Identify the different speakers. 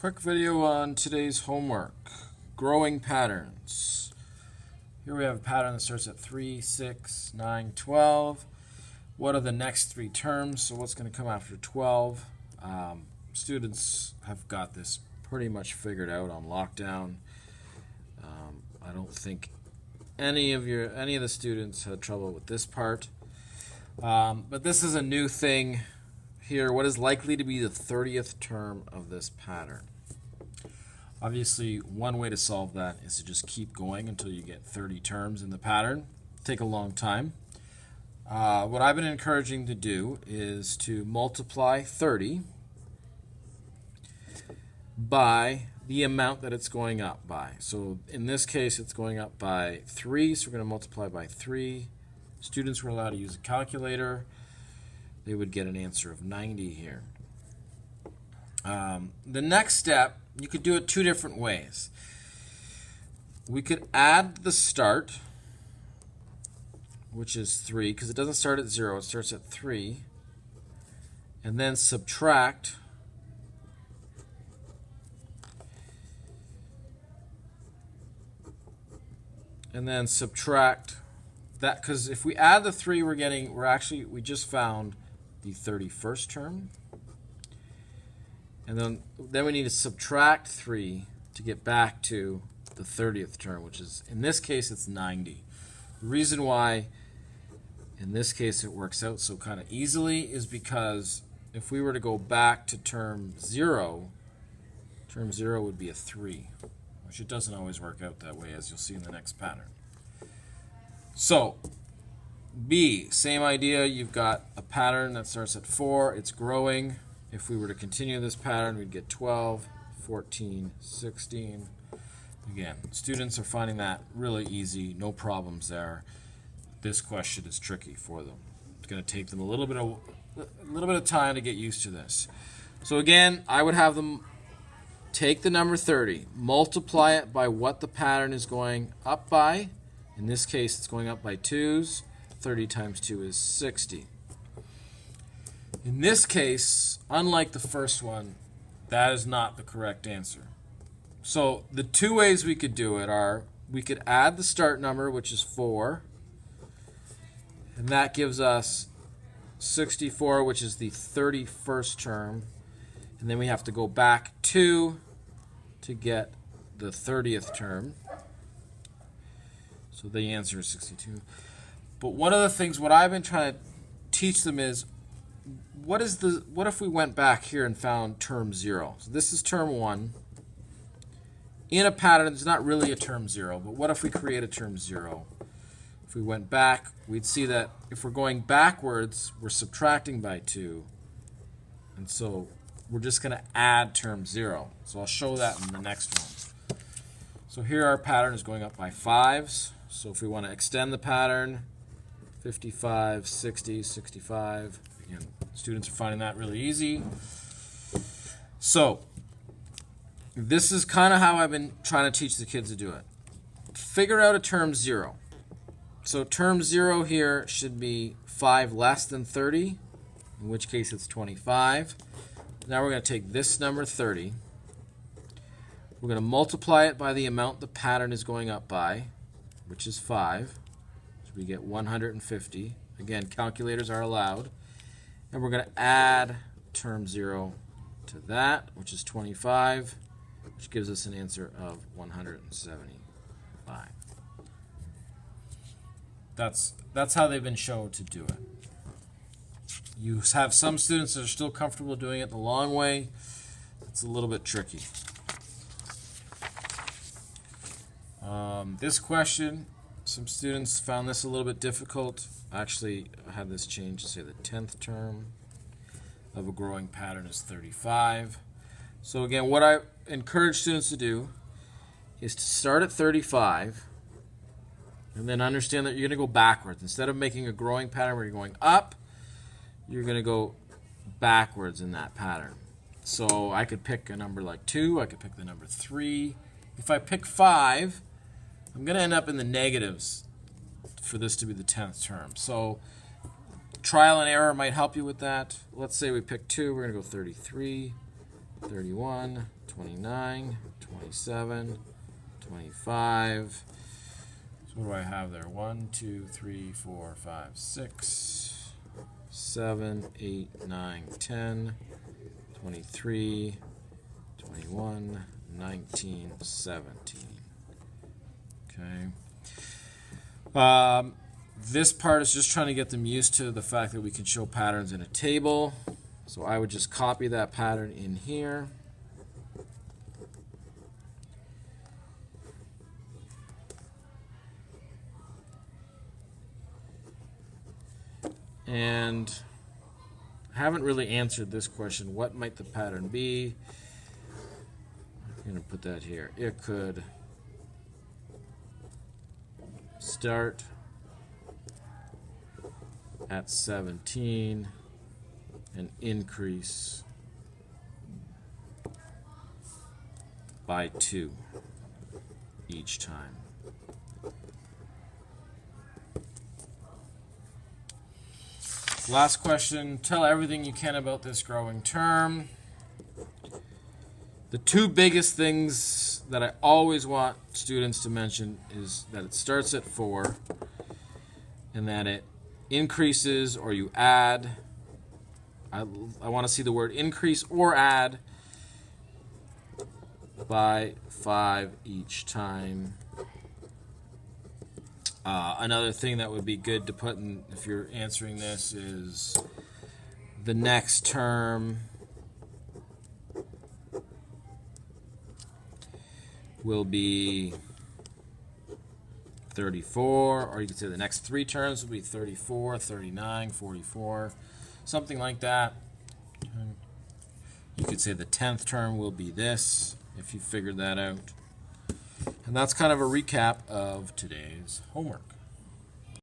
Speaker 1: Quick video on today's homework, growing patterns. Here we have a pattern that starts at 3, 6, 9, 12. What are the next three terms? So what's going to come after 12? Students have got this pretty much figured out on lockdown. I don't think any of the students had trouble with this part. But this is a new thing here. What is likely to be the 30th term of this pattern? Obviously, one way to solve that is to just keep going until you get 30 terms in the pattern. Take a long time. What I've been encouraging to do is to multiply 30 by the amount that it's going up by. So in this case, it's going up by 3, so we're going to multiply by 3. Students were allowed to use a calculator. They would get an answer of 90 here. The next step, you could do it two different ways. We could add the start, which is 3, because it doesn't start at 0, it starts at 3, and then subtract that, because if we add the 3, we just found the 31st term. And then we need to subtract 3 to get back to the 30th term, which is, in this case, it's 90. The reason why, in this case, it works out so kind of easily is because if we were to go back to term 0 would be a 3, which it doesn't always work out that way, as you'll see in the next pattern. So, B, same idea. You've got a pattern that starts at 4. It's growing. If we were to continue this pattern, we'd get 12, 14, 16. Again, students are finding that really easy, no problems there. This question is tricky for them. It's going to take them a little bit of time to get used to this. So again, I would have them take the number 30, multiply it by what the pattern is going up by. In this case, it's going up by 2s. 30 times 2 is 60. In this case, unlike the first one, that is not the correct answer. So the two ways we could do it are, we could add the start number, which is 4, and that gives us 64, which is the 31st term, and then we have to go back 2 to get the 30th term. So the answer is 62. But one of the things, what I've been trying to teach them is, what if we went back here and found term 0? So this is term 1. In a pattern, it's not really a term 0, but what if we create a term 0? If we went back, we'd see that if we're going backwards, we're subtracting by 2. And so we're just going to add term 0. So I'll show that in the next one. So here our pattern is going up by 5s. So if we want to extend the pattern, 55, 60, 65. Again, students are finding that really easy. So this is kind of how I've been trying to teach the kids to do it. Figure out a term 0. So term 0 here should be 5 less than 30, in which case it's 25. Now we're going to take this number 30. We're going to multiply it by the amount the pattern is going up by, which is 5. So we get 150. Again, calculators are allowed. And we're going to add term 0 to that, which is 25, which gives us an answer of 175. That's how they've been shown to do it. You have some students that are still comfortable doing it the long way. It's a little bit tricky. This question, some students found this a little bit difficult. Actually, I had this changed to say the 10th term of a growing pattern is 35. So again, what I encourage students to do is to start at 35 and then understand that you're going to go backwards. Instead of making a growing pattern where you're going up, you're going to go backwards in that pattern. So I could pick a number like 2, I could pick the number 3. If I pick 5, I'm going to end up in the negatives for this to be the 10th term. So trial and error might help you with that. Let's say we pick 2, we're going to go 33. 31, 29, 27, 25. So what do I have there? 1, 2, 3, 4, 5, 6, 7, 8, 9, 10, 23, 21, 19, 17. Okay. This part is just trying to get them used to the fact that we can show patterns in a table. So I would just copy that pattern in here. And I haven't really answered this question. What might the pattern be? I'm going to put that here. It could start at 17 and increase by 2 each time. Last question. Tell everything you can about this growing term. The two biggest things that I always want students to mention is that it starts at 4 and that it increases or you add. I want to see the word increase or add by 5 each time. Another thing that would be good to put in if you're answering this is the next term will be 34, or you could say the next 3 terms will be 34, 39, 44, something like that. You could say the 10th term will be this, if you figured that out. And that's kind of a recap of today's homework.